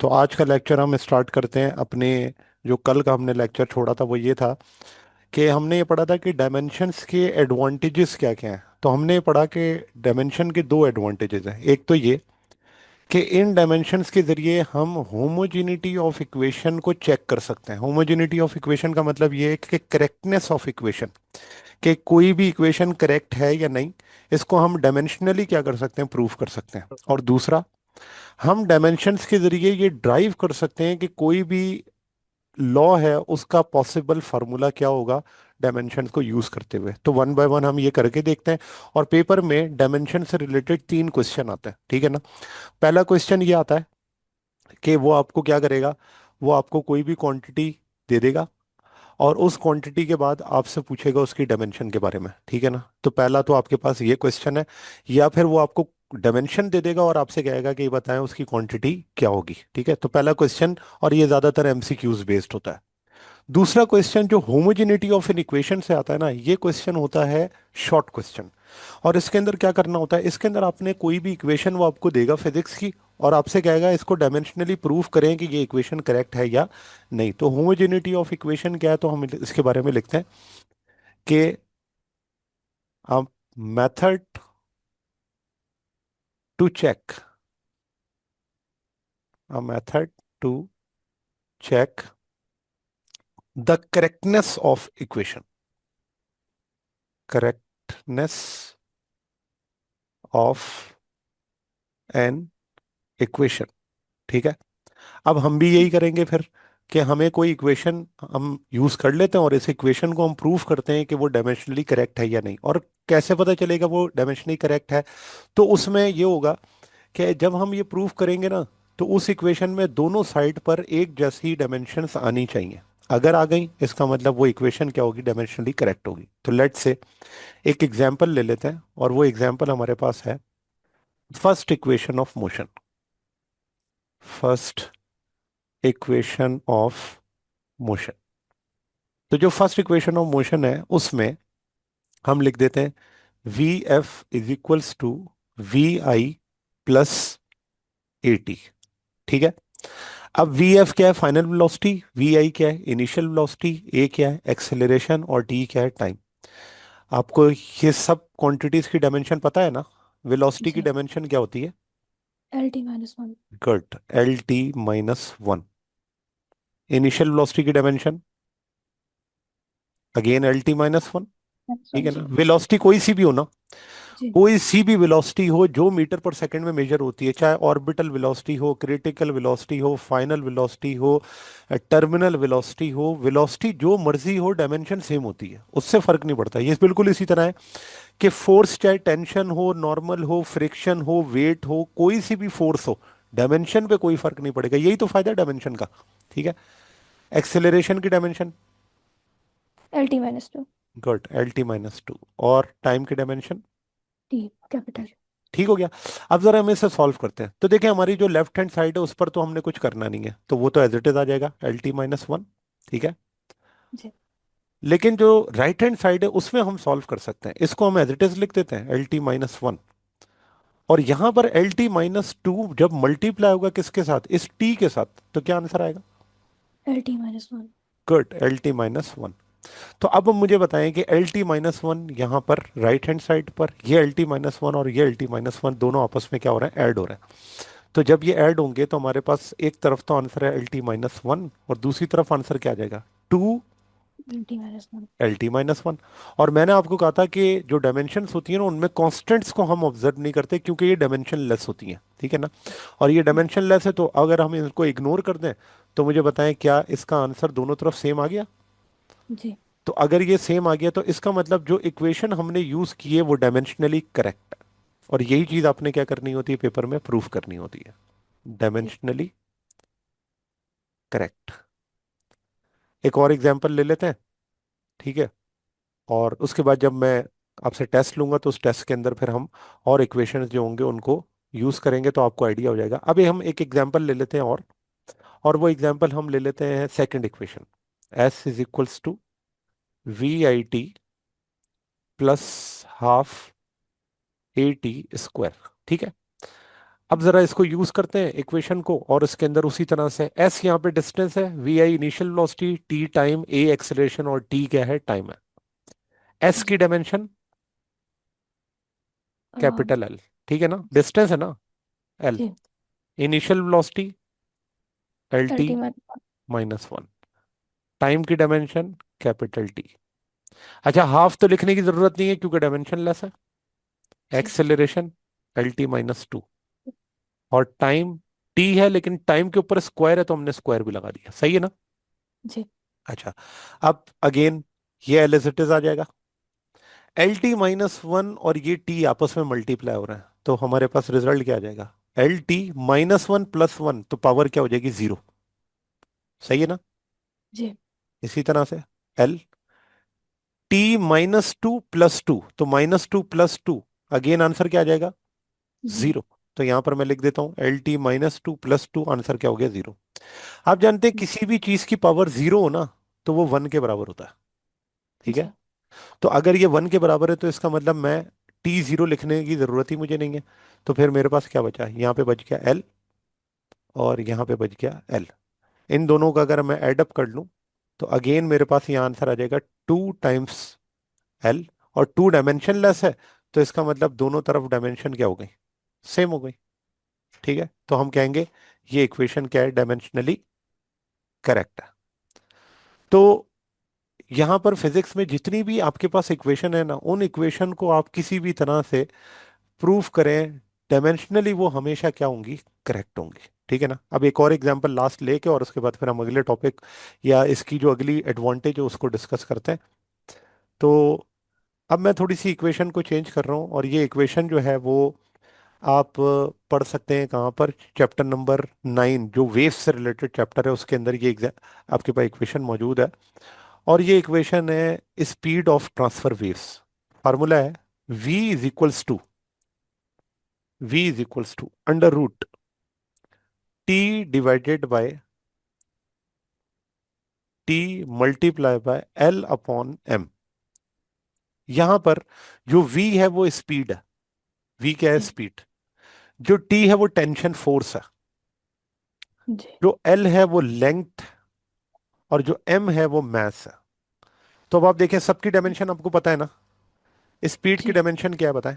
तो आज का लेक्चर हम स्टार्ट करते हैं अपने। जो कल का हमने लेक्चर छोड़ा था वो ये था कि हमने ये पढ़ा था कि डायमेंशंस के एडवांटेजेस क्या क्या हैं। तो हमने ये पढ़ा कि डायमेंशन के दो एडवांटेजेस हैं। एक तो ये कि इन डायमेंशंस के ज़रिए हम होमोजेनिटी ऑफ इक्वेशन को चेक कर सकते हैं। होमोजेनिटी ऑफ इक्वेशन का मतलब ये है कि करेक्टनेस ऑफ इक्वेशन, कि कोई भी इक्वेशन करेक्ट है या नहीं, इसको हम डायमेंशनली क्या कर सकते हैं, प्रूव कर सकते हैं। और दूसरा, हम डायमेंशंस के जरिए ये ड्राइव कर सकते हैं कि कोई भी लॉ है उसका पॉसिबल फार्मूला क्या होगा डायमेंशंस को यूज करते हुए। तो वन बाय वन हम ये करके देखते हैं। और पेपर में डायमेंशन से रिलेटेड तीन क्वेश्चन आते हैं, ठीक है ना। पहला क्वेश्चन ये आता है कि वो आपको क्या करेगा, वो आपको कोई भी क्वांटिटी दे देगा और उस क्वांटिटी के बाद आपसे पूछेगा उसकी डायमेंशन के बारे में, ठीक है ना। तो पहला तो आपके पास ये क्वेश्चन है। या फिर वो आपको डायमेंशन दे देगा और आपसे कहेगा कि ये बताएं उसकी क्वांटिटी क्या होगी, ठीक है। तो पहला क्वेश्चन, और ये ज्यादातर एमसीक्यूज बेस्ड होता है। दूसरा क्वेश्चन जो होमोजेनिटी ऑफ एन इक्वेशन से आता है ना, ये क्वेश्चन होता है शॉर्ट क्वेश्चन। और इसके अंदर क्या करना होता है, इसके अंदर आपने कोई भी इक्वेशन वो आपको देगा फिजिक्स की और आपसे कहेगा इसको डायमेंशनली प्रूव करें कि ये इक्वेशन करेक्ट है या नहीं। तो होमोजेनिटी ऑफ इक्वेशन क्या है, तो हम इसके बारे में लिखते हैं कि a method to check, a method to check the correctness of equation, correctness of an equation, ठीक है। अब हम भी यही करेंगे फिर कि हमें कोई इक्वेशन हम यूज कर लेते हैं और इस इक्वेशन को हम प्रूव करते हैं कि वो डायमेंशनली करेक्ट है या नहीं। और कैसे पता चलेगा वो डायमेंशनली करेक्ट है, तो उसमें ये होगा कि जब हम ये प्रूव करेंगे ना, तो उस इक्वेशन में दोनों साइड पर एक जैसी डायमेंशंस आनी चाहिए। अगर आ गई इसका मतलब वो इक्वेशन क्या होगी, डायमेंशनली करेक्ट होगी। तो लेट्स से एक एग्जांपल ले लेते हैं और वो एग्जांपल हमारे पास है first equation of motion. First equation of motion. तो जो फर्स्ट इक्वेशन ऑफ मोशन है उसमें हम लिख देते हैं V F is equals to V I plus A T, ठीक है। अब वी एफ क्या है, फाइनल वेलोसिटी। वी आई क्या है, इनिशियल वेलोसिटी। ए क्या है, एक्सेलरेशन। और टी क्या है, टाइम। आपको ये सब क्वांटिटीज की डायमेंशन पता है ना। वेलोसिटी की जी। डायमेंशन क्या होती है, LT-1। Good, L T minus one. Initial velocity की dimension again L T minus one, ठीक है ना। जी। वेलोसिटी कोई सी भी हो ना, जी। कोई सी भी वेलोसिटी हो जो मीटर पर सेकंड में मेजर होती है, चाहे ऑर्बिटल वेलोसिटी हो, क्रिटिकल वेलोसिटी हो, फाइनल वेलोसिटी हो, टर्मिनल वेलोसिटी हो, वेलोसिटी जो मर्जी हो, डायमेंशन सेम होती है, उससे फर्क नहीं पड़ता। ये बिल्कुल इसी तरह है कि फोर्स चाहे टेंशन हो, नॉर्मल हो, फ्रिक्शन हो, वेट हो, कोई सी भी फोर्स हो, डायमेंशन पे कोई फर्क नहीं पड़ेगा। यही तो फायदा है डायमेंशन का, ठीक है। एक्सेलरेशन की dimension, LT-2। Good, L T minus to. और टाइम की डायमेंशन, T कैपिटल। ठीक हो गया। अब जरा हम इसे सॉल्व करते हैं। तो देखिए हमारी जो लेफ्ट हैंड साइड है उस पर तो हमने कुछ करना नहीं है, तो वो तो एज इट इज आ जाएगा एल टी माइनस वन, ठीक है। जी। लेकिन जो राइट हैंड साइड है उसमें हम सॉल्व कर सकते हैं। इसको हम एज इट इज लिख देते हैं एल टी माइनस वन। और यहां पर एल टी माइनस टू जब मल्टीप्लाई होगा किसके साथ, इस टी के साथ, तो क्या आंसर आएगा, LT-1। Good, L T minus one. तो अब मुझे बताएं कि एल टी माइनस वन यहाँ पर राइट हैंड साइड पर, ये एल टी माइनस वन और ये एल टी माइनस वन दोनों आपस में क्या हो रहा है, ऐड हो रहा है। तो जब ये ऐड होंगे तो हमारे पास एक तरफ तो आंसर है एल टी माइनस वन और दूसरी तरफ आंसर क्या आ जाएगा, to LT-1। L T minus one. और मैंने आपको कहा था कि जो डायमेंशंस होती है ना उनमें कांस्टेंट्स को हम ऑब्जर्व नहीं करते क्योंकि ये डायमेंशन लेस होती हैं, ठीक है ना। और ये डायमेंशन लेस है तो अगर हम इनको इग्नोर कर दें तो मुझे बताएं क्या इसका आंसर दोनों तरफ सेम आ गया। जी। तो अगर ये सेम आ गया तो इसका मतलब जो इक्वेशन हमने यूज की है वो डायमेंशनली करेक्ट है। और यही चीज आपने क्या करनी होती है, पेपर में प्रूफ करनी होती है, जी। Dimensionally correct. एक और एग्जांपल ले लेते हैं, ठीक है। और उसके बाद जब मैं आपसे टेस्ट लूंगा तो उस टेस्ट के अंदर फिर हम और इक्वेशंस जो होंगे उनको यूज करेंगे तो आपको आइडिया हो जाएगा। अभी हम एक एग्जांपल ले लेते हैं और वो एग्जांपल हम ले लेते हैं second equation, S is equals to V I T plus half A T square, ठीक है। अब जरा इसको यूज करते हैं इक्वेशन को, और इसके अंदर उसी तरह से एस यहाँ पे डिस्टेंस है, V I initial velocity, T time, A acceleration, और टी क्या है, टाइम है। एस की जी। डायमेंशन कैपिटल एल, ठीक है ना, डिस्टेंस है ना एल, जी। Initial velocity L T ultimate. -1, time की डायमेंशन कैपिटल टी। अच्छा, हाफ तो लिखने की जरूरत नहीं है क्योंकि डायमेंशन लेस है। जी। एक्सेलरेशन एल टी -2, और टाइम टी है, लेकिन टाइम के ऊपर स्क्वायर है तो हमने स्क्वायर भी लगा दिया, सही है ना। जी। अच्छा, अब अगेन ये एल एज इट इज आ जाएगा। एल टी -1 और ये टी आपस में मल्टीप्लाई हो रहे हैं, तो हमारे पास रिजल्ट क्या आ जाएगा, एल टी -1 +1, तो पावर क्या हो जाएगी, 0। सही है ना। जी। इसी तरह से एल टी -2 +2, तो -2 + 2, अगेन आंसर क्या आ जाएगा, जी। 0। तो यहां पर मैं लिख देता हूं एल टी -2 + 2, आंसर क्या हो गया, 0। आप जानते हैं किसी भी चीज की पावर 0 हो ना, तो वो 1 के बराबर होता है, ठीक है। जी। तो अगर ये 1 के बराबर है तो इसका मतलब मैं T0 लिखने की जरूरत ही मुझे नहीं है। तो फिर मेरे पास क्या बचा, यहाँ पे बच गया L, और यहाँ पे बच गया L। इन दोनों का अगर मैं एडअप कर लूँ, तो अगेन मेरे पास यहाँ आंसर आ जाएगा 2 × L, और 2 डायमेंशनलेस है, तो इसका मतलब दोनों तरफ डायमेंशन क्या हो गई, सेम हो गई, ठीक है। तो हम कहेंगे ये इक्वेशन क्या है, डायमेंशनली करेक्ट है। तो यहाँ पर फिजिक्स में जितनी भी आपके पास इक्वेशन है ना, उन इक्वेशन को आप किसी भी तरह से प्रूफ करें डायमेंशनली, वो हमेशा क्या होंगी, करेक्ट होंगी, ठीक है ना। अब एक और एग्जांपल लास्ट लेके, और उसके बाद फिर हम अगले टॉपिक या इसकी जो अगली एडवांटेज है उसको डिस्कस करते हैं। तो अब मैं थोड़ी सी इक्वेशन को चेंज कर रहा हूँ, और ये इक्वेशन जो है वो आप पढ़ सकते हैं कहाँ पर, चैप्टर नंबर 9 जो वेव्स से रिलेटेड चैप्टर है उसके अंदर ये आपके पास इक्वेशन मौजूद है। और ये इक्वेशन है speed of transfer waves. Formula है v = under root T divided by T multiply by L/m। यहां पर जो v है वो स्पीड है, v क्या है, जी। स्पीड। जो t है वो टेंशन फोर्स है, जी। जो L है वो लेंथ, और जो m है वो मास है। तो अब आप देखें सबकी डायमेंशन आपको पता है ना, स्पीड की जी। डायमेंशन क्या है बताएं।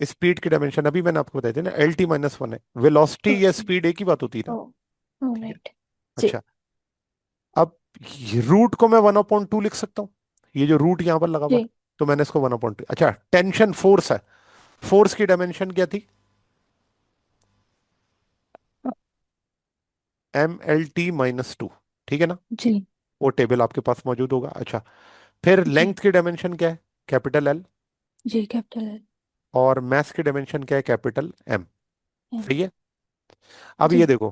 स्पीड की डायमेंशन अभी मैंने आपको बताई थी ना, L t - 1 है। वेलोसिटी या ओके। स्पीड एक ही बात होती है ओ। ना, ओ ठीक है। राइट। जी। अच्छा, अब रूट को मैं 1/2 लिख सकता हूँ, ये जो रूट यहां पर लगा हुआ है, जी। तो मैंने इसको 1/2। अच्छा, टेंशन फोर्स है, फोर्स की डायमेंशन क्या थी, M L T - 2, ठीक है ना। जी। वो टेबल आपके पास मौजूद होगा। अच्छा, फिर लेंथ जी। की डायमेंशन क्या है, कैपिटल L, जी कैपिटल है। और मास की डायमेंशन क्या है, कैपिटल M। एम। सही है। अब ये जी। देखो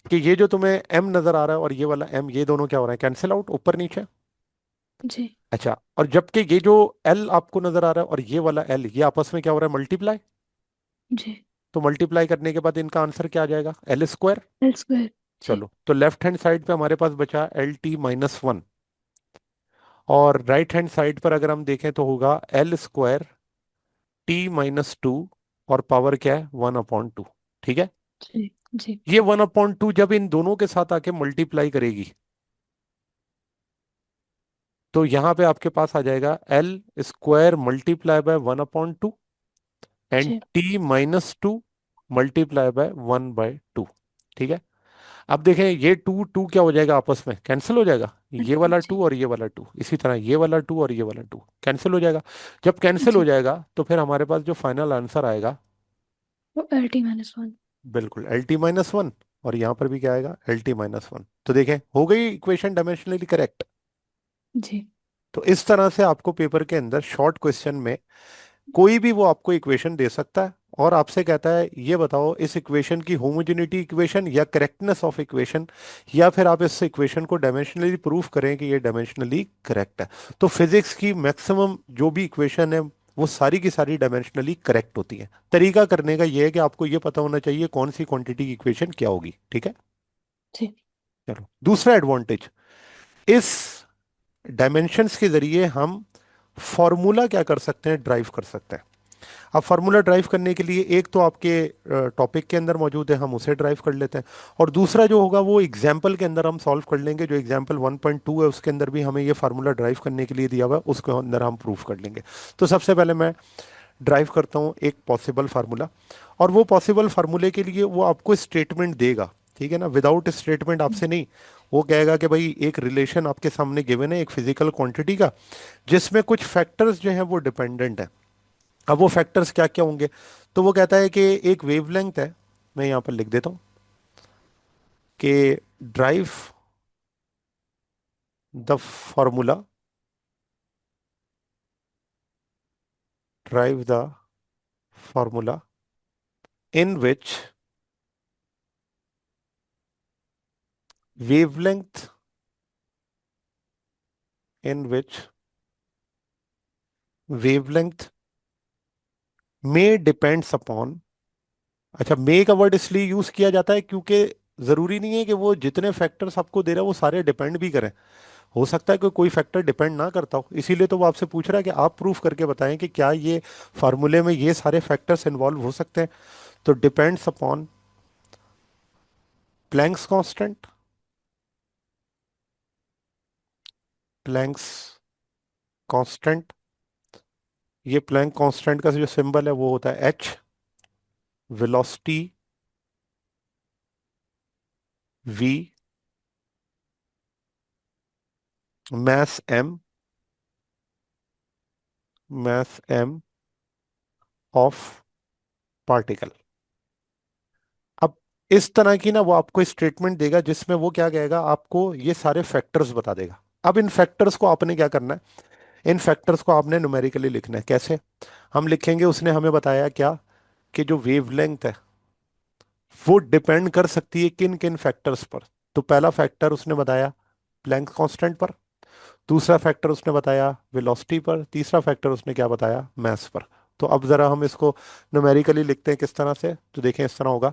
कि ये जो तुम्हें M नजर आ रहा है और ये वाला M, ये दोनों क्या हो रहा है, कैंसिल आउट, ऊपर नीचे। जी। अच्छा, और जबकि ये जो L आपको नजर आ रहा है और ये वाला L, ये आपस में क्या हो रहा है, मल्टीप्लाई। जी। तो मल्टीप्लाई करने के बाद इनका आंसर क्या आ जाएगा, L²। L square. जी। चलो, तो लेफ्ट हैंड साइड पे हमारे पास बचा L t - 1, और राइट हैंड साइड पर अगर हम देखें तो होगा L² t - 2, और पावर क्या है, 1/2, ठीक है। जी। जी। ये 1/2 जब इन दोनों के साथ आके मल्टीप्लाई करेगी, तो यहां पे आपके पास आ जाएगा L² multiply by 1/2, and G. t - 2 multiply by 1/2, ठीक है। अब देखें ये टू टू क्या हो जाएगा, आपस में कैंसिल हो जाएगा, ये वाला जी। टू और ये वाला टू, इसी तरह ये वाला टू और ये वाला टू कैंसिल हो जाएगा। जब कैंसिल हो जी। जाएगा तो फिर हमारे पास जो फाइनल आंसर आएगा, वो LT - 1। बिल्कुल L t - 1, और यहां पर भी क्या आएगा, L t - 1। तो देखें हो गई इक्वेशन डायमेंशनली करेक्ट। जी। तो इस तरह से आपको पेपर के अंदर शॉर्ट क्वेश्चन में कोई भी वो आपको इक्वेशन दे सकता है, और आपसे कहता है ये बताओ इस इक्वेशन की होमोजेनिटी इक्वेशन या करेक्टनेस ऑफ इक्वेशन, या फिर आप इस इक्वेशन को डायमेंशनली प्रूफ करें कि ये डायमेंशनली करेक्ट है। तो फिजिक्स की मैक्सिमम जो भी इक्वेशन है वो सारी की सारी डायमेंशनली करेक्ट होती है। तरीका करने का ये है कि आपको ये पता होना चाहिए कौन सी क्वांटिटी की इक्वेशन क्या होगी, ठीक है। जी। चलो, दूसरा एडवांटेज, इस डायमेंशंस के जरिए हम फॉर्मूला क्या कर सकते हैं, ड्राइव कर सकते हैं। अब फार्मूला ड्राइव करने के लिए एक तो आपके टॉपिक के अंदर मौजूद है, हम उसे ड्राइव कर लेते हैं। और दूसरा जो होगा वो एग्जाम्पल के अंदर हम सॉल्व कर लेंगे, जो एग्जाम्पल 1.2 है उसके अंदर भी हमें ये फार्मूला ड्राइव करने के लिए दिया हुआ है, उसके अंदर हम प्रूफ कर लेंगे। तो सबसे पहले मैं ड्राइव करता हूँ एक पॉसिबल फार्मूला। और वो पॉसिबल फार्मूले के लिए वो आपको स्टेटमेंट देगा, ठीक है ना, विदाउट स्टेटमेंट आपसे नहीं। वो कहेगा कि भाई एक रिलेशन आपके सामने गिवन है एक फिजिकल क्वांटिटी का, जिसमें कुछ फैक्टर्स जो हैं वो डिपेंडेंट है। अब वो फैक्टर्स क्या क्या होंगे? तो वो कहता है कि एक वेवलेंथ है, मैं यहां पर लिख देता हूं कि drive the formula, drive the formula in which wavelength, in which wavelength में डिपेंड्स अपॉन। अच्छा, मे का वर्ड इसलिए यूज किया जाता है क्योंकि जरूरी नहीं है कि वो जितने फैक्टर्स आपको दे रहा है वो सारे डिपेंड भी करें। हो सकता है कि कोई फैक्टर डिपेंड ना करता हो, इसीलिए तो वो आपसे पूछ रहा है कि आप प्रूफ करके बताएं कि क्या ये फार्मूले में ये सारे फैक्टर्स इन्वॉल्व हो सकते हैं। तो depends upon Planck's constant, Planck's constant, ये प्लैंक कांस्टेंट का जो सिंबल है वो होता है H, velocity V, mass M, mass M of particle. अब इस तरह की ना वो आपको स्टेटमेंट देगा जिसमें वो क्या कहेगा, आपको ये सारे फैक्टर्स बता देगा। अब इन फैक्टर्स को आपने क्या करना है, इन फैक्टर्स को आपने न्यूमेरिकली लिखना है। कैसे हम लिखेंगे? उसने हमें बताया क्या कि जो वेवलेंथ है वो डिपेंड कर सकती है किन किन फैक्टर्स पर। तो पहला फैक्टर उसने बताया प्लैंक कांस्टेंट पर, दूसरा फैक्टर उसने बताया वेलोसिटी पर, तीसरा फैक्टर उसने क्या बताया, मास पर। तो अब जरा हम इसको न्यूमेरिकली लिखते हैं किस तरह से, तो देखें इस तरह होगा।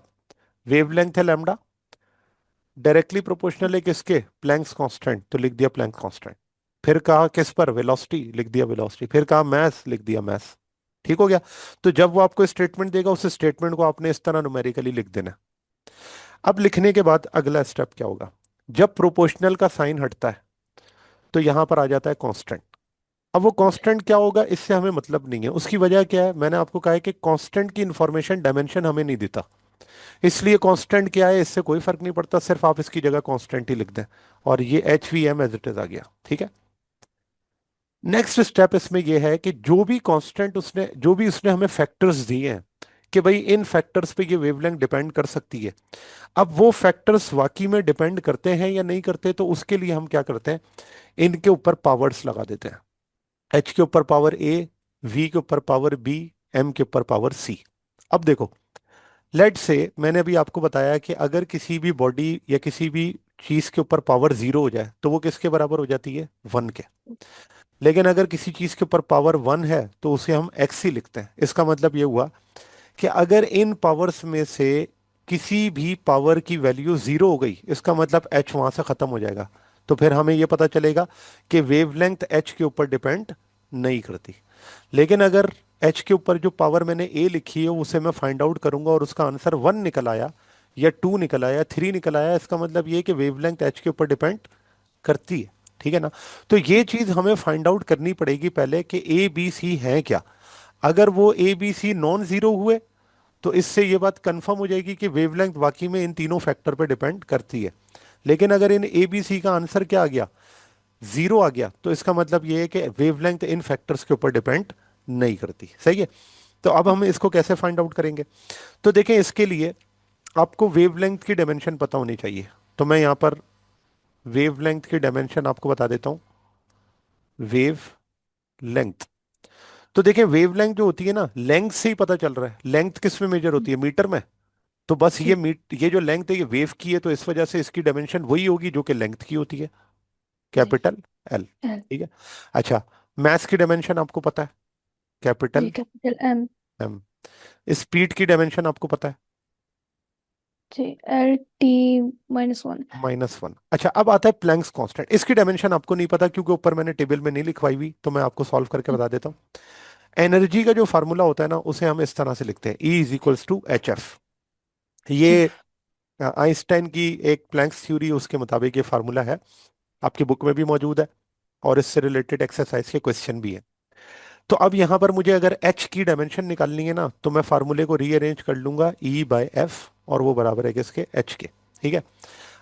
वेवलेंथ है लैम्डा, डायरेक्टली प्रोपोर्शनल है किसके, प्लैंक्स कांस्टेंट, तो लिख दिया प्लैंक कांस्टेंट। फिर कहा किस पर, वेलोसिटी, लिख दिया वेलोसिटी। फिर कहा मास, लिख दिया मास। ठीक हो गया। तो जब वो आपको स्टेटमेंट देगा उस स्टेटमेंट को आपने इस तरह न्यूमेरिकली लिख देना है। अब लिखने के बाद अगला स्टेप क्या होगा? जब प्रोपोर्शनल का साइन हटता है तो यहां पर आ जाता है कांस्टेंट। अब वो कांस्टेंट क्या होगा इससे हमें मतलब नहीं है। उसकी वजह क्या है? मैंने आपको कहा है कि कांस्टेंट की इंफॉर्मेशन डायमेंशन हमें नहीं देता, इसलिए कांस्टेंट क्या है इससे कोई फर्क नहीं पड़ता, सिर्फ आप इसकी जगह कांस्टेंट ही लिख दें। और ये H V M as it is आ गया, ठीक है। नेक्स्ट स्टेप इसमें यह है कि जो भी उसने हमें फैक्टर्स दिए हैं कि भाई इन फैक्टर्स पे ये वेवलेंथ डिपेंड कर सकती है। अब वो फैक्टर्स वाकई में डिपेंड करते हैं या नहीं करते, तो उसके लिए हम क्या करते हैं, इनके ऊपर पावर्स लगा देते हैं। एच के ऊपर पावर ए, वी के ऊपर पावर बी, एम के ऊपर पावर सी। अब देखो, लेट से मैंने अभी आपको बताया कि अगर किसी भी बॉडी या किसी भी चीज के ऊपर पावर जीरो हो जाए तो वो किसके बराबर हो जाती है, वन के। लेकिन अगर किसी चीज के ऊपर पावर वन है तो उसे हम एक्स ही लिखते हैं। इसका मतलब ये हुआ कि अगर इन पावर्स में से किसी भी पावर की वैल्यू जीरो हो गई, इसका मतलब एच वहां से खत्म हो जाएगा। तो फिर हमें यह पता चलेगा कि वेवलेंथ एच के ऊपर डिपेंड नहीं करती। लेकिन अगर एच के ऊपर जो पावर मैंने ए लिखी है उसे मैं फाइंड आउट करूंगा और उसका आंसर वन निकल आया या टू निकल आया, थ्री निकल आया, इसका मतलब ये है कि वेवलेंथ एच के ऊपर डिपेंड करती है। ठीक है ना? तो ये चीज हमें फाइंड आउट करनी पड़ेगी पहले कि ए बी सी है क्या। अगर वो A B C non zero हुए तो इससे ये बात कंफर्म हो जाएगी कि वेवलेंथ वाकई में इन तीनों फैक्टर पर डिपेंड करती है। लेकिन अगर इन ए बी सी का आंसर क्या आ गया, जीरो आ गया, तो इसका मतलब ये है कि वेवलेंथ इन फैक्टर्स के ऊपर डिपेंड नहीं करती। सही है। तो अब हम इसको कैसे फाइंड आउट करेंगे? तो देखें, इसके लिए आपको वेवलेंथ की डायमेंशन पता होनी चाहिए। तो मैं यहां पर वेवलेंथ की डायमेंशन आपको बता देता हूं। वेव लेंथ, तो देखें वेवलेंथ जो होती है ना, लेंथ से ही पता चल रहा है। लेंथ किस में मेजर होती है, मीटर में। तो बस जी। ये जो लेंथ है ये वेव की है, तो इस वजह से इसकी डायमेंशन वही होगी जो कि लेंथ की होती है, जी। Capital L. एल। ठीक है। अच्छा, मास की डायमेंशन आपको पता है, जी, capital capital M. M. Speed की डायमेंशन आपको पता है, जी, एल टी -1। -1। अच्छा, अब आता है प्लैंक्स कांस्टेंट। इसकी डायमेंशन आपको नहीं पता क्योंकि ऊपर मैंने टेबल में नहीं लिखवाई हुई, तो मैं आपको सॉल्व करके बता देता हूँ। एनर्जी का जो फार्मूला होता है ना, उसे हम इस तरह से लिखते हैं, E = H F। जी। ये आइंस्टाइन की एक प्लैंक्स थ्योरी, उसके मुताबिक ये फार्मूला है, आपकी बुक में भी मौजूद है, और इससे रिलेटेड एक्सरसाइज के क्वेश्चन भी है। तो अब यहाँ पर मुझे अगर एच की डायमेंशन निकालनी है ना, तो मैं फार्मूले को रीअरेंज कर लूंगा, E/F, और वो बराबर है किसके, एच के। ठीक है।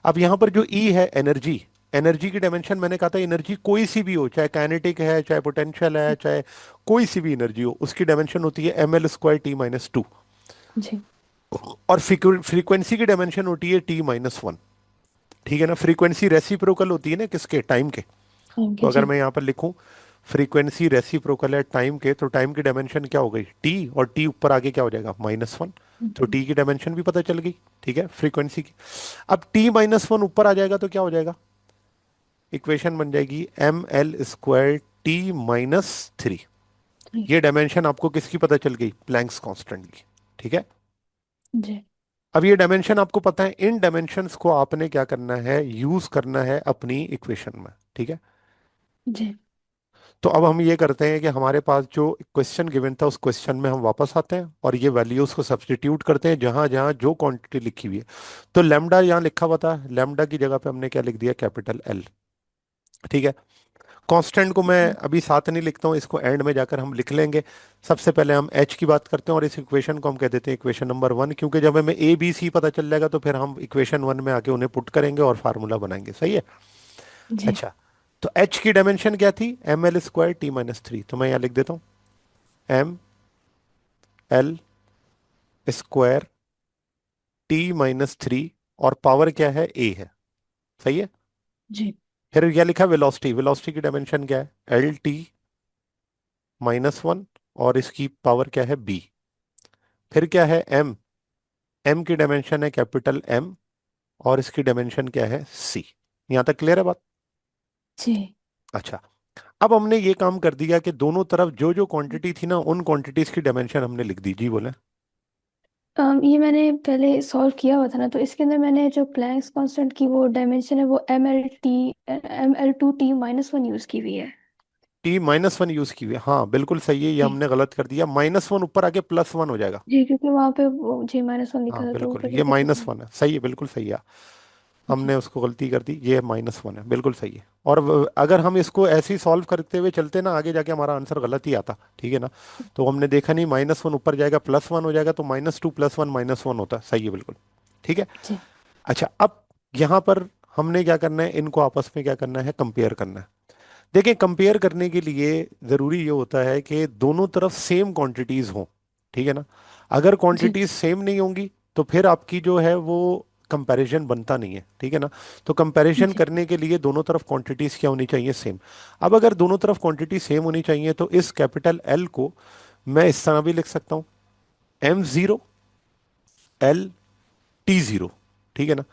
अब यहाँ पर जो ई है, एनर्जी, एनर्जी की डायमेंशन मैंने कहा था, एनर्जी कोई सी भी हो, चाहे काइनेटिक है, चाहे पोटेंशियल है, चाहे कोई सी भी एनर्जी हो, उसकी डायमेंशन होती है ml² T-2। जी। और फ्रीक्वेंसी की डायमेंशन होती है T-1। ठीक है ना। फ्रीक्वेंसी रेसिप्रोकल होती है ना किसके, टाइम के। थैंक तो यू। अगर जी। मैं यहाँ पर लिखूं फ्रीक्वेंसी रेसिप्रोकल है टाइम के, तो टाइम की डायमेंशन क्या हो गई, टी, और टी ऊपर आगे क्या हो जाएगा, -1। तो जी। टी की डायमेंशन भी पता चल गई। ठीक है, फ्रीक्वेंसी की। अब T-1 ऊपर आ जाएगा तो क्या हो जाएगा, इक्वेशन बन जाएगी ml² T-3। जी। ये डायमेंशन आपको किसकी पता चल गई, प्लैंक्स कांस्टेंट की। ठीक है। जी। अब ये डायमेंशन आपको पता है, इन डायमेंशंस को आपने क्या करना है, यूज करना है अपनी इक्वेशन में। ठीक है। जी। तो अब हम ये करते हैं कि हमारे पास जो क्वेश्चन गिवन था, उस क्वेश्चन में हम वापस आते हैं और ये वैल्यूज को सब्स्टिट्यूट करते हैं जहां जहां जो क्वांटिटी लिखी हुई है। तो लैम्डा यहाँ लिखा हुआ था, लैम्डा की जगह पे हमने क्या लिख दिया, कैपिटल एल। ठीक है। कांस्टेंट को मैं जी। अभी साथ नहीं लिखता हूँ, इसको एंड में जाकर हम लिख लेंगे। सबसे पहले हम एच की बात करते हैं, और इस इक्वेशन को हम कह देते हैं इक्वेशन नंबर 1, क्योंकि जब हमें ए बी सी पता चल जाएगा तो फिर हम इक्वेशन 1 में आके उन्हें पुट करेंगे और फार्मूला बनाएंगे। सही है। जी। अच्छा, तो एच की डायमेंशन क्या थी, ml² T-3। तो मैं यहाँ लिख देता हूँ ml²T-3, और पावर क्या है, ए है। सही है। जी। फिर क्या लिखा, वेलोसिटी, वेलोसिटी की डायमेंशन क्या है, L T-1, और इसकी पावर क्या है, बी। फिर क्या है, एम, एम की डायमेंशन है कैपिटल एम, और इसकी डायमेंशन क्या है, सी। यहां तक क्लियर है बात। जी। अच्छा, अब हमने ये काम कर दिया कि दोनों तरफ जो जो क्वांटिटी थी ना, उन क्वांटिटीज की डायमेंशन हमने लिख दी। जी बोले। ये मैंने पहले सॉल्व किया हुआ था ना, तो इसके अंदर मैंने जो प्लैंक्स कांस्टेंट की वो डायमेंशन है, वो ML2T-1 यूज की हुई है। T-1 यूज की हुई है, हाँ बिल्कुल सही है, ये जी। हमने गलत कर दिया, -1 ऊपर आके +1 हो जाएगा। जी, क्योंकि वहां पे वो G-1 लिखा हाँ था, तो बिल्कुल, ऊपर ये करके -1 है, सही है, बिल्कुल सही है। जी। हमने उसको गलती कर दी, ये -1 है, बिल्कुल सही है। और अगर हम इसको ऐसे ही सॉल्व करते हुए चलते ना, आगे जाके हमारा आंसर गलत ही आता। ठीक है ना। तो हमने देखा नहीं, -1 ऊपर जाएगा, +1 हो जाएगा, तो -2 + 1 -1 होता है। सही है बिल्कुल। ठीक है। जी। अच्छा, अब यहाँ पर हमने क्या करना है, इनको आपस में क्या करना है, कंपेयर करना है। देखिए, कंपेयर करने के लिए जरूरी ये होता है कि दोनों तरफ सेम क्वांटिटीज हों। ठीक है ना। अगर जी। क्वांटिटीज सेम नहीं होंगी तो फिर आपकी जो है वो कंपैरिजन बनता नहीं है। ठीक है ना। तो कंपैरिजन जी। करने के लिए दोनों तरफ क्वांटिटीज क्या होनी चाहिए, सेम। अब अगर दोनों तरफ क्वांटिटी सेम होनी चाहिए तो इस कैपिटल एल को मैं इस तरह भी लिख सकता हूँ, M0L T0। ठीक है ना।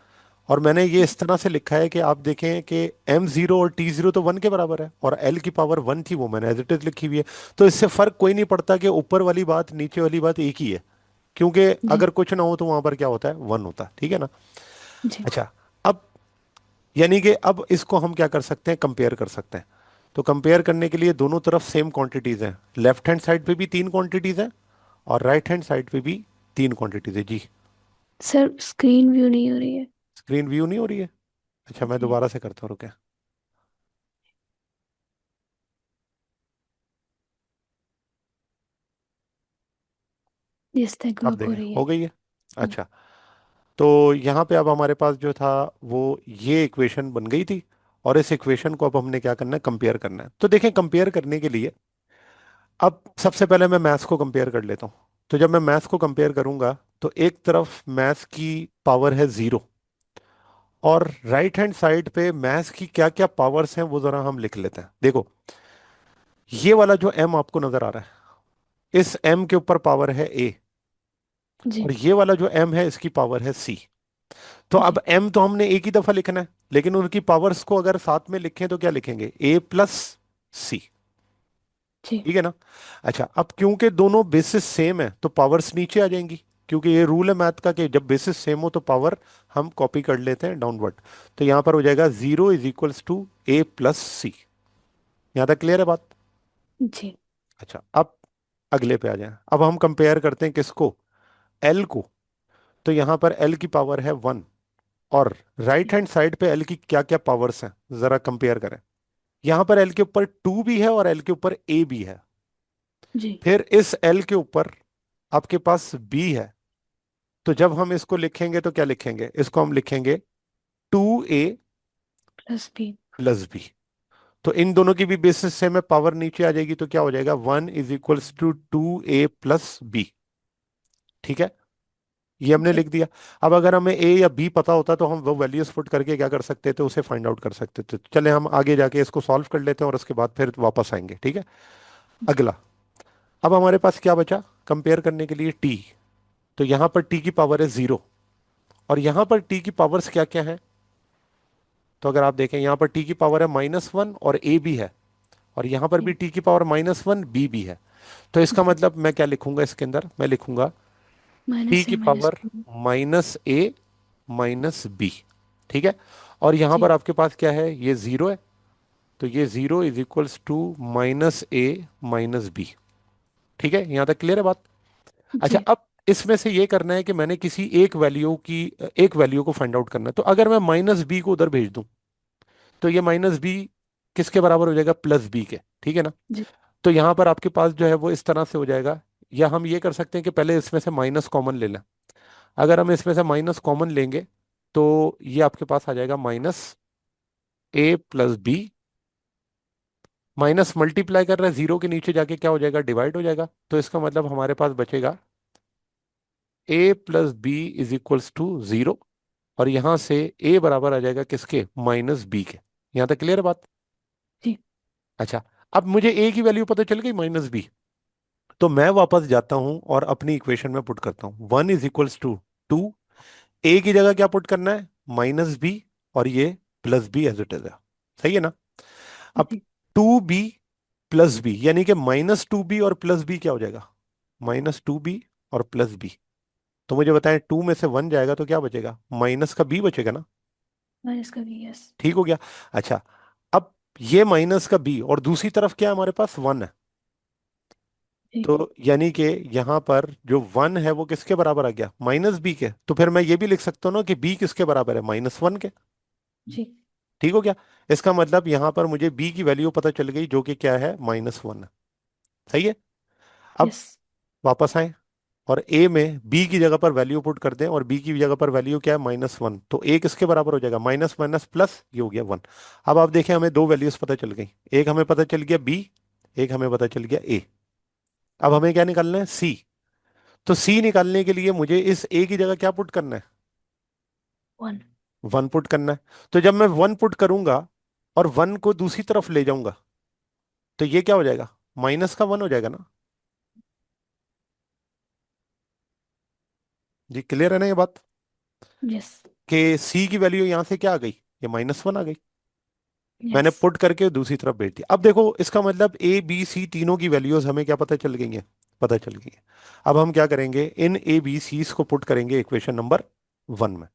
और मैंने ये इस तरह से लिखा है कि आप देखें कि M0 और T0 तो 1 के बराबर है, और L की पावर 1 थी, वो मैंने एज इट इज लिखी हुई है। तो इससे फर्क कोई नहीं पड़ता कि ऊपर वाली बात नीचे वाली बात एक ही है, क्योंकि जी। अगर कुछ ना हो तो वहां पर क्या होता है, 1 होता है। ठीक है ना। जी। अच्छा, अब यानी कि अब इसको हम क्या कर सकते हैं, कंपेयर कर सकते हैं। तो कंपेयर करने के लिए दोनों तरफ सेम क्वांटिटीज हैं, लेफ्ट हैंड साइड पे भी 3 क्वांटिटीज हैं, और राइट हैंड साइड पे भी 3 क्वांटिटीज है। जी। सर, स्क्रीन व्यू नहीं हो रही है। स्क्रीन व्यू नहीं हो रही है। अच्छा, मैं जी। दोबारा से करता हूँ, रुके। जिस तक अब वर्क हो देखें, रही है। हो गई है। हम्म। अच्छा, तो यहाँ पे अब हमारे पास जो था वो ये इक्वेशन बन गई थी, और इस इक्वेशन को अब हमने क्या करना है, कंपेयर करना है। तो देखें, कंपेयर करने के लिए अब सबसे पहले मैं मैथ्स को कंपेयर कर लेता हूँ। तो जब मैं मैथ्स को कंपेयर करूंगा, तो एक तरफ मैथ्स की पावर है 0, और राइट हैंड साइड पे मैथ्स की क्या क्या पावर्स हैं वो जरा हम लिख लेते हैं। देखो, ये वाला जो m आपको नजर आ रहा है, इस m के ऊपर पावर है a, और जी। ये वाला जो m है इसकी पावर है c। तो अब जी। m तो हमने एक ही दफा लिखना है, लेकिन उनकी पावर्स को अगर साथ में लिखें तो क्या लिखेंगे, a + c। जी। ठीक है ना। अच्छा, अब क्योंकि दोनों बेसिस सेम है तो पावर्स नीचे आ जाएंगी। क्योंकि ये रूल है मैथ का कि जब बेसिस सेम हो तो पावर हम कॉपी कर लेते हैं डाउनवर्ड। तो यहां पर हो जाएगा 0 = a+c। यहां तक क्लियर है बात? जी। अच्छा, अब अगले पे आ जाए। अब हम कंपेयर करते हैं किसको, एल को। तो यहां पर एल की पावर है 1, और राइट हैंड साइड पे एल की क्या क्या पावर्स हैं जरा कंपेयर करें। यहां पर एल के ऊपर 2 भी है और एल के ऊपर ए भी है। जी। फिर इस एल के ऊपर आपके पास बी है। तो जब हम इसको लिखेंगे तो क्या लिखेंगे, इसको हम लिखेंगे 2a +b। Plus B. तो इन दोनों की भी बेसिस से में पावर नीचे आ जाएगी, तो क्या हो जाएगा, 1 = 2a+b। ठीक है, ये हमने जी। लिख दिया। अब अगर हमें ए या बी पता होता तो हम वो वैल्यूज पुट करके क्या कर सकते थे, उसे फाइंड आउट कर सकते थे। तो चले हम आगे जाके इसको सॉल्व कर लेते हैं और उसके बाद फिर वापस आएंगे, ठीक है। जी। अगला, अब हमारे पास क्या बचा कंपेयर करने के लिए, टी। तो यहां पर टी की पावर है 0, और यहां पर टी की पावर्स क्या क्या है। तो अगर आप देखें यहाँ पर टी की पावर है -1 और ए भी है, और यहां पर भी जी। टी की पावर -1 बी भी है। तो इसका जी। मतलब मैं क्या लिखूंगा इसके अंदर, मैं लिखूंगा टी -a की पावर -b। -a - B. ठीक है, और यहां पर जी। आपके पास क्या है, ये 0 है। तो ये 0 = -a - बी। ठीक है, यहां तक क्लियर है बात? अच्छा, जी। अब इसमें से ये करना है कि मैंने किसी एक वैल्यू को फाइंड आउट करना है। तो अगर मैं -b को उधर भेज दूं, तो ये -b किसके बराबर हो जाएगा, +b के, ठीक है ना। जी। तो यहां पर आपके पास जो है वो इस तरह से हो जाएगा। या हम ये कर सकते हैं कि पहले इसमें से माइनस कॉमन ले लें। अगर हम इसमें से माइनस कॉमन लेंगे तो ये आपके पास आ जाएगा -a + b। माइनस मल्टीप्लाई कर रहा है, जीरो के नीचे जाके क्या हो जाएगा, डिवाइड हो जाएगा। तो इसका मतलब हमारे पास बचेगा a + b = 0। और यहां से a बराबर आ जाएगा किसके, -b के। यहां तक क्लियर है बात? जी। अच्छा, अब मुझे a की वैल्यू पता चल गई -b। तो मैं वापस जाता हूं और अपनी इक्वेशन में पुट करता हूं 1 = 2। ए की जगह क्या पुट करना है, -b, और ये +b एज इट इज है। सही है ना। अब जी। 2b + b, यानी कि -2b और +b क्या हो जाएगा, -2b और +b। तो मुझे बताएं, 2 में से 1 जाएगा तो क्या बचेगा, माइनस का b बचेगा ना। माइनस का भी, यस। ठीक हो गया। अच्छा, अब ये माइनस का b और दूसरी तरफ क्या है, हमारे पास 1 है। जी। तो यानी कि यहां पर जो 1 है वो किसके बराबर आ गया, -b के। तो फिर मैं ये भी लिख सकता हूँ ना कि b किसके बराबर है, -1 के। जी। ठीक हो गया। इसका मतलब यहां पर मुझे b की वैल्यू पता चल गई, जो कि क्या है, -1 है। सही है। अब यस। वापस आए और a में b की जगह पर वैल्यू पुट कर दें, और b की जगह पर वैल्यू क्या है, -1। तो a किसके बराबर हो जाएगा, माइनस माइनस प्लस, ये हो गया 1। अब आप देखें, हमें दो वैल्यूज पता चल गई। एक हमें पता चल गया b, एक हमें पता चल गया a। अब हमें क्या निकालना है, c। तो c निकालने के लिए मुझे इस a की जगह क्या पुट करना है, 1। 1 पुट करना है। तो जब मैं 1 पुट करूंगा और 1 को दूसरी तरफ ले जाऊंगा, तो ये क्या हो जाएगा, -1 हो जाएगा ना। जी क्लियर है ना ये बात, यस। कि c की वैल्यू यहां से क्या आ गई, ये -1 आ गई। मैंने यस। पुट करके दूसरी तरफ भेज दिया। अब देखो, इसका मतलब ए बी सी तीनों की वैल्यूज हमें क्या पता चल गई हैं, पता चल गई हैं। अब हम क्या करेंगे, इन ए बी सीज को पुट करेंगे इक्वेशन नंबर 1 में।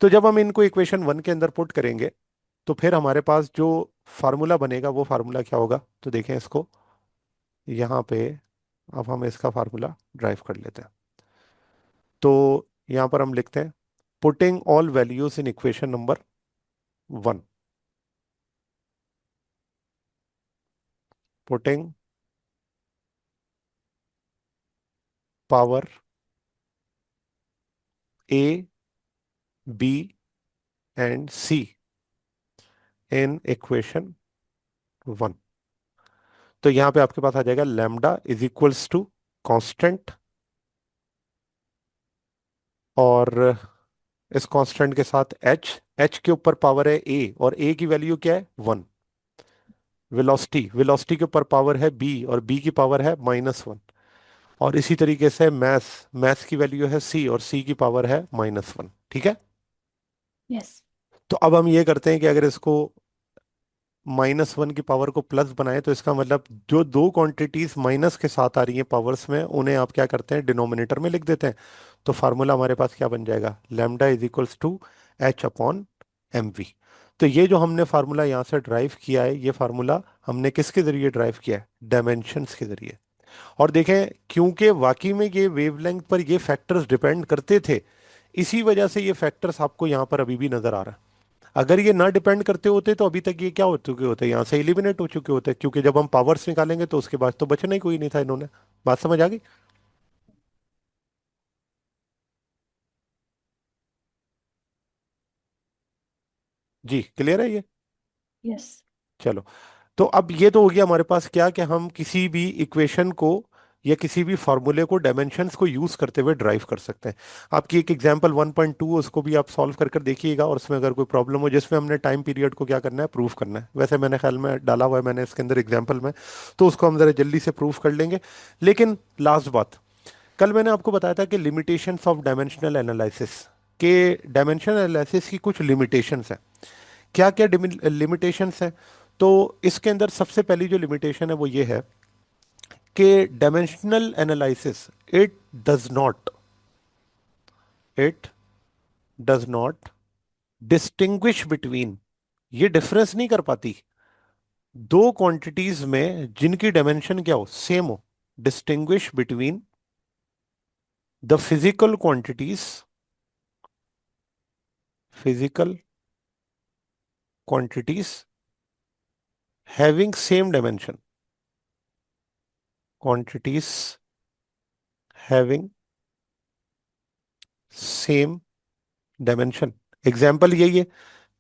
तो जब हम इनको इक्वेशन 1 के अंदर पुट करेंगे, तो फिर हमारे पास जो फार्मूला बनेगा वो फार्मूला क्या होगा, तो देखें इसको यहाँ पे। अब हम इसका फार्मूला ड्राइव कर लेते हैं। तो यहाँ पर हम लिखते हैं, putting all values in equation number 1। Putting power A B and C in equation 1। तो यहाँ पे आपके पास आ जाएगा λ = कांस्टेंट, और इस कांस्टेंट के साथ एच के ऊपर पावर है ए, और ए की वैल्यू क्या है, 1। वेलोसिटी के ऊपर पावर है बी, और बी की पावर है -1। और इसी तरीके से मैथ की वैल्यू है सी, और सी की पावर है -1। ठीक है। यस। तो अब हम ये करते हैं कि अगर इसको -1 की पावर को प्लस बनाए, तो इसका मतलब जो दो क्वांटिटीज माइनस के साथ आ रही हैं पावर्स में, उन्हें आप क्या करते हैं, डिनोमिनेटर में लिख देते हैं। तो फार्मूला हमारे पास क्या बन जाएगा, lambda is equals to H upon M V. तो ये जो हमने फार्मूला यहाँ से ड्राइव किया है, ये फार्मूला हमने किसके जरिए ड्राइव किया है, डायमेंशंस के जरिए। और देखें, क्योंकि वाकई में ये वेवलेंथ पर ये फैक्टर्स डिपेंड करते थे, इसी वजह से ये फैक्टर्स आपको यहाँ पर अभी भी नजर आ रहा है। अगर ये ना डिपेंड करते होते तो अभी तक ये क्या हो चुके होते, यहाँ से एलिमिनेट हो चुके होते, क्योंकि जब हम पावर्स निकालेंगे तो उसके बाद तो बचना ही कोई नहीं था इन्होंने। बात समझ आ गई? जी क्लियर है ये? यस। चलो, तो अब ये तो हो गया हमारे पास क्या, कि हम किसी भी इक्वेशन को या किसी भी फॉर्मूले को डायमेंशंस को यूज करते हुए ड्राइव कर सकते हैं। आपकी एक एग्जांपल 1.2, उसको भी आप सॉल्व कर कर देखिएगा, और उसमें अगर कोई प्रॉब्लम हो जिसमें हमने टाइम पीरियड को क्या करना है, प्रूफ करना है, वैसे मैंने ख्याल में डाला हुआ है मैंने इसके अंदर एग्जाम्पल में, तो उसको हम जरा जल्दी से प्रूफ कर लेंगे। लेकिन लास्ट बात, कल मैंने आपको बताया था कि लिमिटेशंस ऑफ डायमेंशनल एनालिसिस, के डायमेंशनल एनालिसिस की कुछ लिमिटेशंस हैं। क्या क्या लिमिटेशंस हैं? तो इसके अंदर सबसे पहली जो लिमिटेशन है वो ये है कि dimensional analysis, it does not it does not distinguish between, ये डिफरेंस नहीं कर पाती दो क्वांटिटीज में जिनकी डायमेंशन क्या हो, सेम हो। Distinguish between the physical quantities having same dimension, quantities having same dimension. Example यही है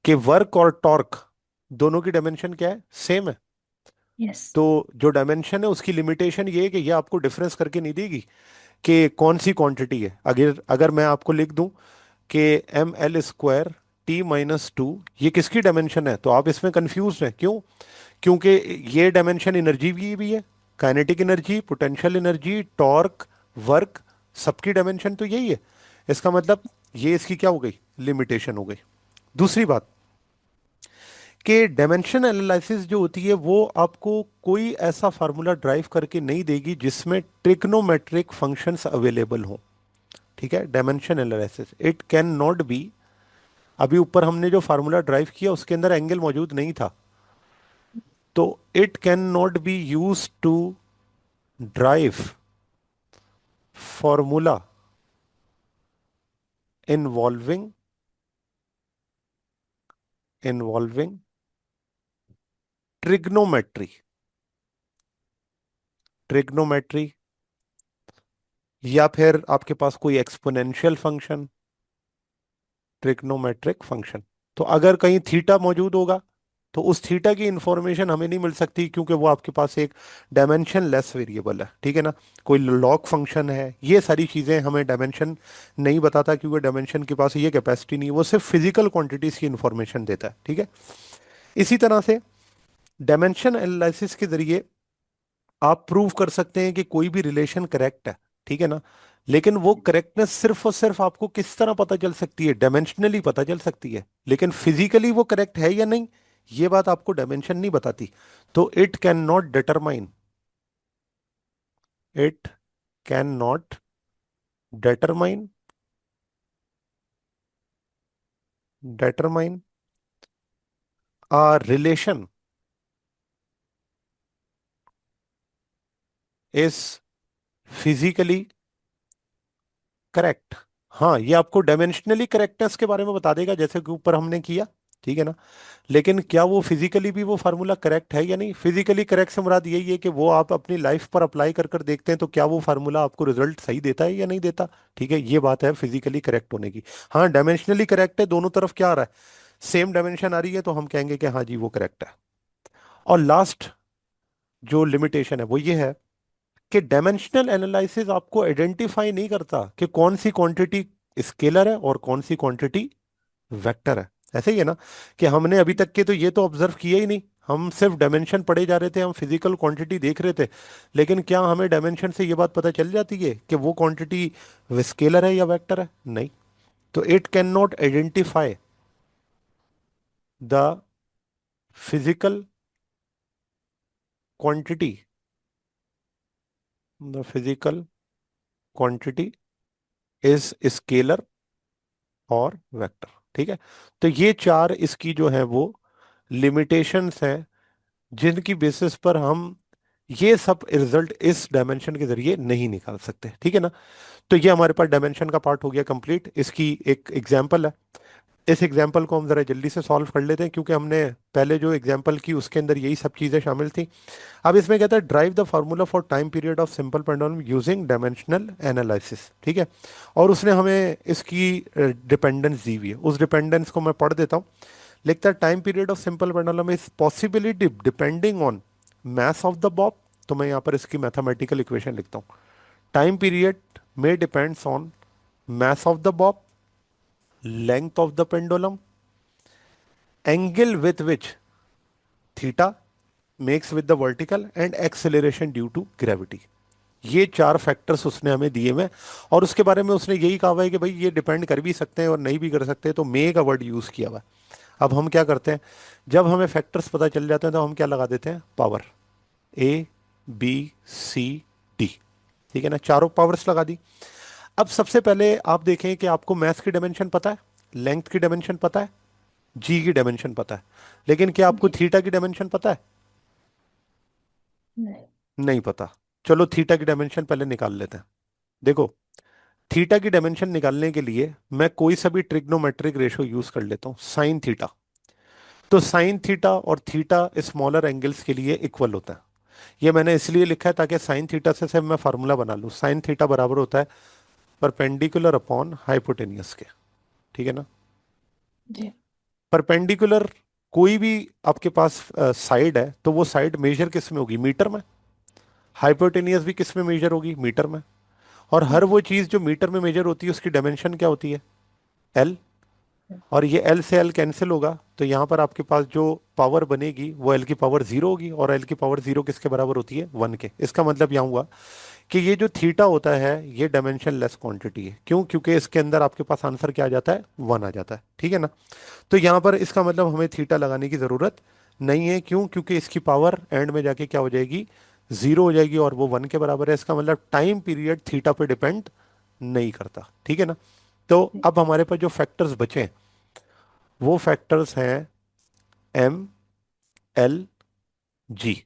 कि वर्क और टॉर्क दोनों की डायमेंशन क्या है, सेम है। यस। तो जो डायमेंशन है उसकी लिमिटेशन ये है कि ये आपको डिफरेंस करके नहीं देगी कि कौन सी क्वांटिटी है। अगर अगर मैं आपको लिख दूं कि ml² T-2, ये किसकी डायमेंशन है, तो आप इसमें कंफ्यूज हैं, क्यों? क्योंकि ये डायमेंशन एनर्जी की भी है, kinetic energy, potential energy, torque, work, सबकी डायमेंशन तो यही है। इसका मतलब ये इसकी क्या हो गई, लिमिटेशन हो गई। दूसरी बात, कि डायमेंशन एनालिसिस जो होती है वो आपको कोई ऐसा फार्मूला ड्राइव करके नहीं देगी जिसमें ट्रिग्नोमेट्रिक फंक्शंस अवेलेबल हो। ठीक है, dimension analysis it can not B, अभी ऊपर हमने जो फार्मूला ड्राइव किया उसके अंदर एंगल मौजूद नहीं था, तो it can not be use to drive formula involving involving trigonometry, trigonometry, या फिर आपके पास कोई एक्सपोनेंशियल फंक्शन, ट्रिग्नोमेट्रिक फंक्शन। तो अगर कहीं थीटा मौजूद होगा तो उस थीटा की इंफॉर्मेशन हमें नहीं मिल सकती, क्योंकि वो आपके पास एक डायमेंशन लेस वेरिएबल है। ठीक है ना? कोई लॉग फंक्शन है, ये सारी चीजें हमें डायमेंशन नहीं बताता, क्योंकि डायमेंशन के पास ये कैपेसिटी नहीं है, वो सिर्फ फिजिकल क्वांटिटीज की इंफॉर्मेशन देता है। ठीक है? इसी तरह से डायमेंशन एनालिसिस के जरिए आप प्रूव कर सकते हैं कि कोई भी रिलेशन करेक्ट है। ठीक है ना? लेकिन वो करेक्टनेस सिर्फ और सिर्फ आपको किस तरह पता चल सकती है, डायमेंशनली पता चल सकती है, लेकिन फिजिकली वो करेक्ट है या नहीं, ये बात आपको डायमेंशन नहीं बताती। तो it can not determine determine a relation is physically correct. हाँ, ये आपको डायमेंशनली करेक्टनेस के बारे में बता देगा, जैसे कि ऊपर हमने किया। ठीक है ना? लेकिन क्या वो फिजिकली भी वो फार्मूला करेक्ट है या नहीं? फिजिकली करेक्ट से मुराद यही है कि वो आप अपनी लाइफ पर अप्लाई कर कर देखते हैं तो क्या वो फार्मूला आपको रिजल्ट सही देता है या नहीं देता। ठीक है, ये बात है फिजिकली करेक्ट होने की। हाँ, डायमेंशनली करेक्ट है, दोनों तरफ क्या आ रहा है, सेम डायमेंशन आ रही है, तो हम कहेंगे कि हाँ जी वो करेक्ट है। और लास्ट जो लिमिटेशन है वो ये है कि डायमेंशनल एनालिसिस आपको आइडेंटिफाई नहीं करता कि कौन सी क्वांटिटी स्केलर है और कौन सी क्वांटिटी वेक्टर है। ऐसे ही है ना, कि हमने अभी तक के तो ये तो ऑब्जर्व किया ही नहीं, हम सिर्फ डायमेंशन पढ़े जा रहे थे, हम फिजिकल क्वांटिटी देख रहे थे, लेकिन क्या हमें डायमेंशन से ये बात पता चल जाती है कि वो क्वांटिटी स्केलर है या वेक्टर है? नहीं। तो it can not identify the physical quantity, the physical quantity is scalar और वेक्टर। ठीक है। तो ये चार इसकी जो है वो लिमिटेशंस हैं, जिनकी बेसिस पर हम ये सब रिजल्ट इस डायमेंशन के जरिए नहीं निकाल सकते। ठीक है ना। तो ये हमारे पास डायमेंशन का पार्ट हो गया कंप्लीट। इसकी एक एग्जांपल है, इस एग्जाम्पल को हम जरा जल्दी से सॉल्व कर लेते हैं, क्योंकि हमने पहले जो एग्जाम्पल की उसके अंदर यही सब चीजें शामिल थी। अब इसमें कहता है drive the formula for time period of simple pendulum using dimensional analysis. ठीक है। और उसने हमें इसकी डिपेंडेंस दी हुई है, उस डिपेंडेंस को मैं पढ़ देता हूँ। लिखता है time period of simple pendulum is possibility depending on mass of the bob. तो मैं यहाँ पर इसकी मैथमेटिकल इक्वेशन लिखता हूँ। टाइम पीरियड में depends on mass of the bob, length of the pendulum, angle with which theta makes with the vertical, and acceleration due to gravity. ये चार फैक्टर्स उसने हमें दिए हुए हैं। और उसके बारे में उसने यही कहा हुआ है कि भाई ये डिपेंड कर भी सकते हैं और नहीं भी कर सकते, तो मे का वर्ड यूज किया हुआ है। अब हम क्या करते हैं, जब हमें फैक्टर्स पता चल जाते हैं तो हम क्या लगा देते हैं, power, A B C D. ठीक है ना, चारों पावर्स लगा दी। अब सबसे पहले आप देखें कि आपको मैथ की डायमेंशन पता है, लेंथ की डायमेंशन पता है, जी की डायमेंशन पता है, लेकिन क्या आपको जी। थीटा की डायमेंशन पता है? नहीं। नहीं पता। चलो थीटा की डायमेंशन पहले निकाल लेते हैं। देखो, थीटा की डायमेंशन निकालने के लिए मैं कोई सा भी ट्रिग्नोमेट्रिक रेशो यूज कर लेता हूं, साइन थीटा। तो साइन थीटा और थीटा स्मॉलर एंगल्स के लिए इक्वल होता है। ये मैंने इसलिए लिखा है ताकि साइन थीटा से सिर्फ मैं फार्मूला बना लूं। साइन थीटा बराबर होता है परपेंडिकुलर अपॉन हाइपोटेनियस के। ठीक है ना। जी। परपेंडिकुलर, कोई भी आपके पास साइड है तो वो साइड मेजर किस में होगी, मीटर में। हाइपोटेनियस भी किस में मेजर होगी, मीटर में। और हर जी। वो चीज जो मीटर में मेजर होती है उसकी डायमेंशन क्या होती है, एल। और ये एल से एल कैंसिल होगा, तो यहाँ पर आपके पास जो पावर बनेगी वो एल की पावर जीरो होगी, और एल की पावर जीरो किसके बराबर होती है, वन के। इसका मतलब यहाँ हुआ कि ये जो थीटा होता है ये डायमेंशन लेस क्वांटिटी है। क्यों? क्योंकि इसके अंदर आपके पास आंसर क्या आ जाता है, वन आ जाता है। ठीक है ना। तो यहाँ पर इसका मतलब हमें थीटा लगाने की जरूरत नहीं है। क्यों? क्योंकि इसकी पावर एंड में जाके क्या हो जाएगी, जीरो हो जाएगी, और वो वन के बराबर है। इसका मतलब टाइम पीरियड थीटा पे डिपेंड नहीं करता। ठीक है ना। तो जी। अब हमारे पास जो फैक्टर्स बचे वो फैक्टर्स हैं एम, एल, जी।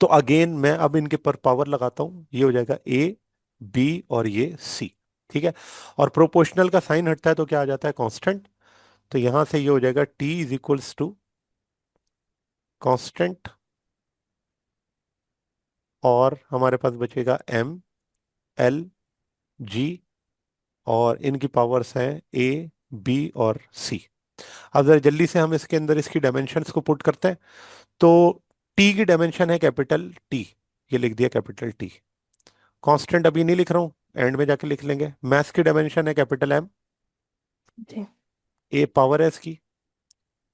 तो अगेन मैं अब इनके पर पावर लगाता हूं, ये हो जाएगा ए बी और ये सी। ठीक है। और प्रोपोर्शनल का साइन हटता है तो क्या आ जाता है, कांस्टेंट। तो यहां से ये हो जाएगा T is equals to constant, और हमारे पास बचेगा एम, एल, जी, और इनकी पावर्स हैं ए बी और सी। अब जरा जल्दी से हम इसके अंदर इसकी डायमेंशंस को पुट करते हैं। तो टी की डायमेंशन है कैपिटल टी, ये लिख दिया कैपिटल टी। कांस्टेंट अभी नहीं लिख रहा हूँ, एंड में जाके लिख लेंगे। मास की डायमेंशन है कैपिटल एम, जी। ए पावर है इसकी।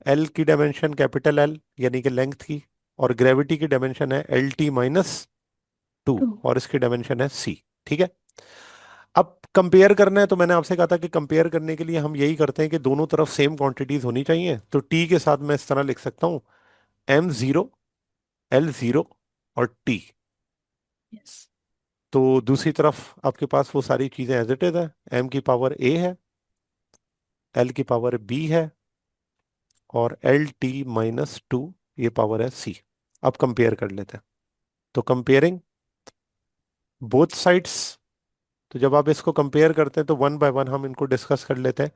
एल की डायमेंशन कैपिटल एल यानी कि लेंथ की। और ग्रेविटी की डायमेंशन है L T minus two, two. और इसकी डायमेंशन है सी। ठीक है। अब कंपेयर करना है, तो मैंने आपसे कहा था कि कंपेयर करने के लिए हम यही करते हैं कि दोनों तरफ सेम क्वांटिटीज होनी चाहिए। तो टी के साथ मैं इस तरह लिख सकता हूँ, एम जीरो, एल जीरो, और टी। यस। तो दूसरी तरफ आपके पास वो सारी चीजें एज इट इज है। एम की पावर ए है, एल की पावर बी है, और एल टी माइनस टू ये पावर है सी। अब कंपेयर कर लेते हैं। तो कंपेयरिंग बोथ साइड्स, तो जब आप इसको कंपेयर करते हैं तो वन बाय वन हम इनको डिस्कस कर लेते हैं।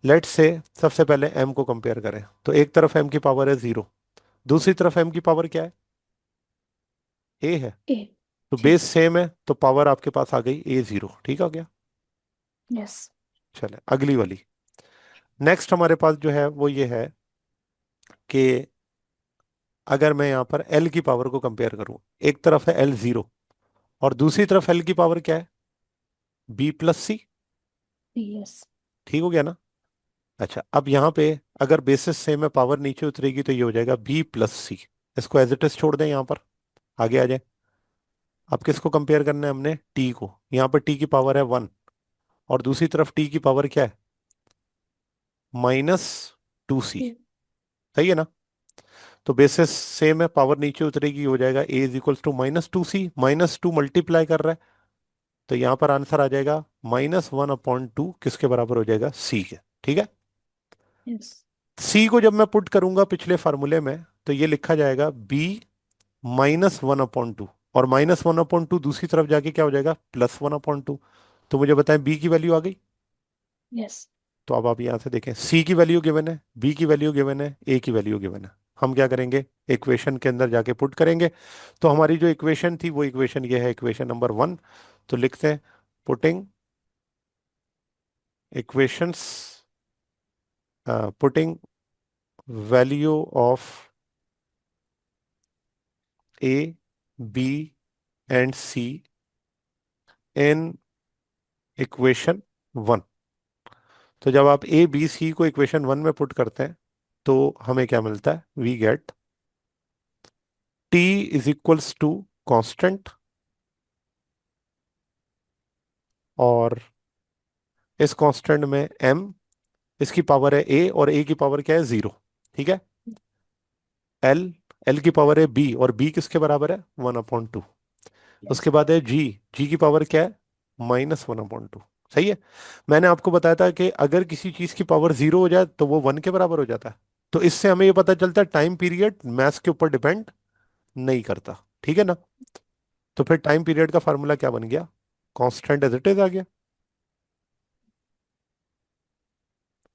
लेट्स से सबसे पहले m को कंपेयर करें, तो एक तरफ m की पावर है जीरो, दूसरी तरफ m की पावर क्या है, a है। ए। तो जी। बेस सेम है तो पावर आपके पास आ गई a जीरो। ठीक हो गया। यस। चले अगली वाली। नेक्स्ट हमारे पास जो है वो ये है कि अगर मैं यहाँ पर l की पावर को कंपेयर करूँ, एक तरफ है l जीरो और दूसरी तरफ l की पावर क्या है, b प्लस सी। यस। ठीक हो गया ना। अच्छा, अब यहाँ पे अगर बेसिस सेम है, पावर नीचे उतरेगी, तो ये हो जाएगा b प्लस सी। इसको एज इट इज छोड़ दें यहाँ पर, आगे आ जाए। अब किसको कंपेयर करना है हमने, t को। यहाँ पर t की पावर है वन, और दूसरी तरफ t की पावर क्या है, माइनस टू सी। टू। सही है ना। तो बेसिस सेम है, पावर नीचे उतरेगी, हो जाएगा A is equals to -2c, -2 multiply कर रहा है, तो यहां पर आंसर आ जाएगा -1/2 किसके बराबर हो जाएगा, सी के। ठीक है। यस। सी को जब मैं पुट करूंगा पिछले फार्मूले में, तो ये लिखा जाएगा बी -1/2, और -1/2 दूसरी तरफ जाके क्या हो जाएगा, +1/2। तो मुझे बताएं बी की वैल्यू आ गई। यस। तो अब आप यहां से देखें, सी की वैल्यू गिवन है, बी की वैल्यू गिवन है, ए की वैल्यू गिवन है। हम क्या करेंगे, इक्वेशन के अंदर जाके पुट करेंगे। तो हमारी जो इक्वेशन थी वो इक्वेशन ये है, इक्वेशन नंबर 1। तो लिखते हैं, putting equations, putting value of A, B and C in equation 1। तो जब आप ए बी सी को इक्वेशन 1 में पुट करते हैं, तो हमें क्या मिलता है, we get T is equals to constant, और इस कांस्टेंट में m, इसकी पावर है a, और a की पावर क्या है, 0। ठीक है। l, l की पावर है b, और b किसके बराबर है, 1/2। यस। उसके बाद है g, g की पावर क्या है, -1/2। सही है। मैंने आपको बताया था कि अगर किसी चीज की पावर 0 हो जाए तो वो 1 के बराबर हो जाता है। तो इससे हमें ये पता चलता है टाइम पीरियड मैथ्स के ऊपर डिपेंड नहीं करता। ठीक है ना। तो फिर टाइम पीरियड का फार्मूला क्या बन गया, कांस्टेंट एज इट इज आ गया।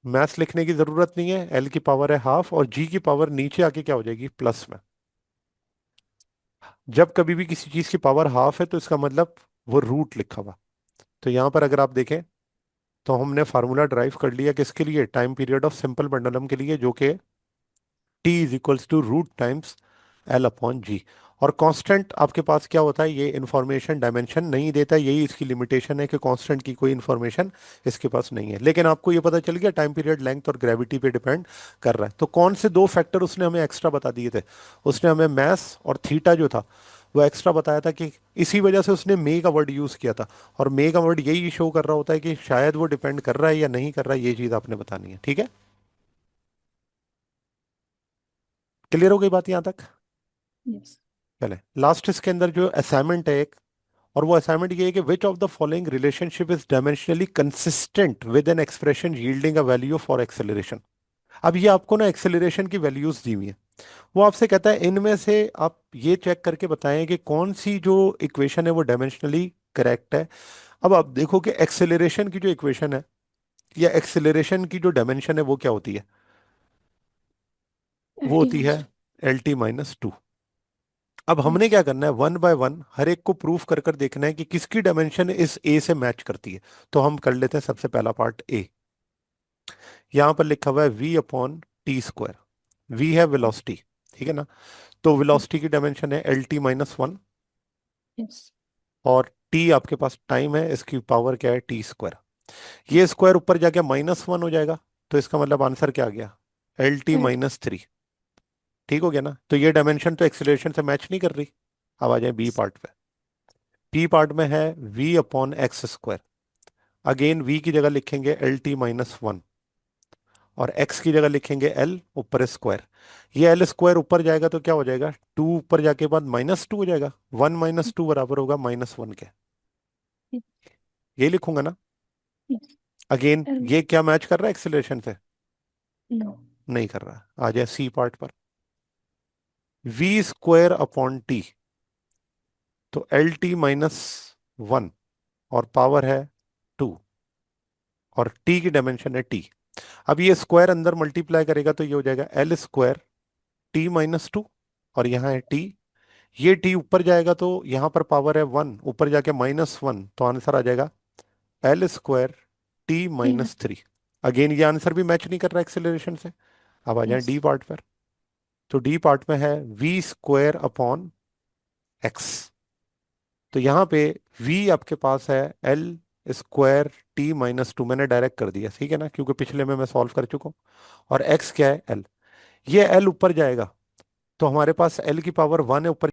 मैथ्स लिखने की जरूरत नहीं है, एल की पावर है हाफ, और जी की पावर नीचे आके क्या हो जाएगी, प्लस में। जब कभी भी किसी चीज की पावर हाफ है तो इसका मतलब वो रूट लिखा हुआ। तो यहां पर अगर आप देखें, तो हमने फार्मूला ड्राइव कर लिया किसके लिए, time period of simple pendulum के लिए, जो कि T is equals to root times L/G। और कांस्टेंट आपके पास क्या होता है, ये इंफॉर्मेशन डायमेंशन नहीं देता, यही इसकी लिमिटेशन है कि कांस्टेंट की कोई इंफॉर्मेशन इसके पास नहीं है। लेकिन आपको ये पता चल गया टाइम पीरियड लेंथ और ग्रेविटी पे डिपेंड कर रहा है। तो कौन से दो फैक्टर उसने हमें एक्स्ट्रा बता दिए थे, उसने हमें मैस और थीटा जो था वो एक्स्ट्रा बताया था, कि इसी वजह से उसने मे का वर्ड यूज किया था। और मे का वर्ड यही शो कर रहा होता है कि शायद वो डिपेंड कर रहा है या नहीं कर रहा है, ये चीज आपने बतानी है। ठीक है। क्लियर हो गई बात यहां तक। यस। चले लास्ट इसके अंदर जो असाइनमेंट है एक, और वो असाइनमेंट ये है कि which of the following relationship is dimensionally consistent with an expression yielding a value for acceleration. अब ये आपको ना एक्सेलरेशन की वैल्यूज दी हुई है, वो आपसे कहता है इनमें से आप ये चेक करके बताएं कि कौन सी जो इक्वेशन है वो डायमेंशनली करेक्ट है। अब आप देखो कि एक्सेलरेशन की जो इक्वेशन है, या एक्सेलरेशन की जो डायमेंशन है वो क्या होती है, एल वो टी होती है माइनस। LT-2। अब हमने यस। क्या करना है, वन बाय वन हर एक को प्रूफ कर कर देखना है कि किसकी डायमेंशन इस ए से मैच करती है। तो हम कर लेते हैं सबसे पहला पार्ट ए। यहां पर लिखा हुआ है V/T²। V है वेलोसिटी, ठीक है ना। तो वेलोसिटी की डायमेंशन है LT-1, यस। और टी आपके पास टाइम है, इसकी पावर क्या है, T²। ये स्क्वायर ऊपर जाके -1 हो जाएगा, तो इसका मतलब आंसर क्या आ गया, LT-3। ठीक हो गया ना। तो ये डायमेंशन तो एक्सेलरेशन से मैच नहीं कर रही। अब आ जाए बी पार्ट पे। पी पार्ट में है V/x²। अगेन V की जगह लिखेंगे LT-1, और x की जगह लिखेंगे L, ऊपर स्क्वायर। ये L स्क्वायर ऊपर जाएगा तो क्या हो जाएगा, 2 ऊपर जाके बाद -2 हो जाएगा। 1 - 2 बराबर होगा -1 के। ये लिखूंगा ना। यस। Again L. ये क्या मैच कर रहा है एक्सेलरेशन से, नो। नहीं कर रहा। आ जाए सी पार्ट पर। V² / T, तो LT-1, और पावर है 2, और T की डायमेंशन है T। अब ये स्क्वायर अंदर मल्टीप्लाई करेगा तो ये हो जाएगा L²T-2, और यहाँ है T। ये T ऊपर जाएगा तो यहाँ पर पावर है 1, ऊपर जाके -1, तो आंसर आ जाएगा L²T-3। अगेन ये आंसर भी मैच नहीं कर रहा एक्सेलरेशन से। अब आ जाए यस। डी पार्ट पर। तो डी पार्ट में है V² / X। तो यहाँ पे V आपके पास है L²T-2, मैंने डायरेक्ट कर दिया, ठीक है ना, क्योंकि पिछले में मैं सॉल्व कर चुका हूँ। और X क्या है, L। ये L ऊपर जाएगा तो हमारे पास L की पावर 1 है, ऊपर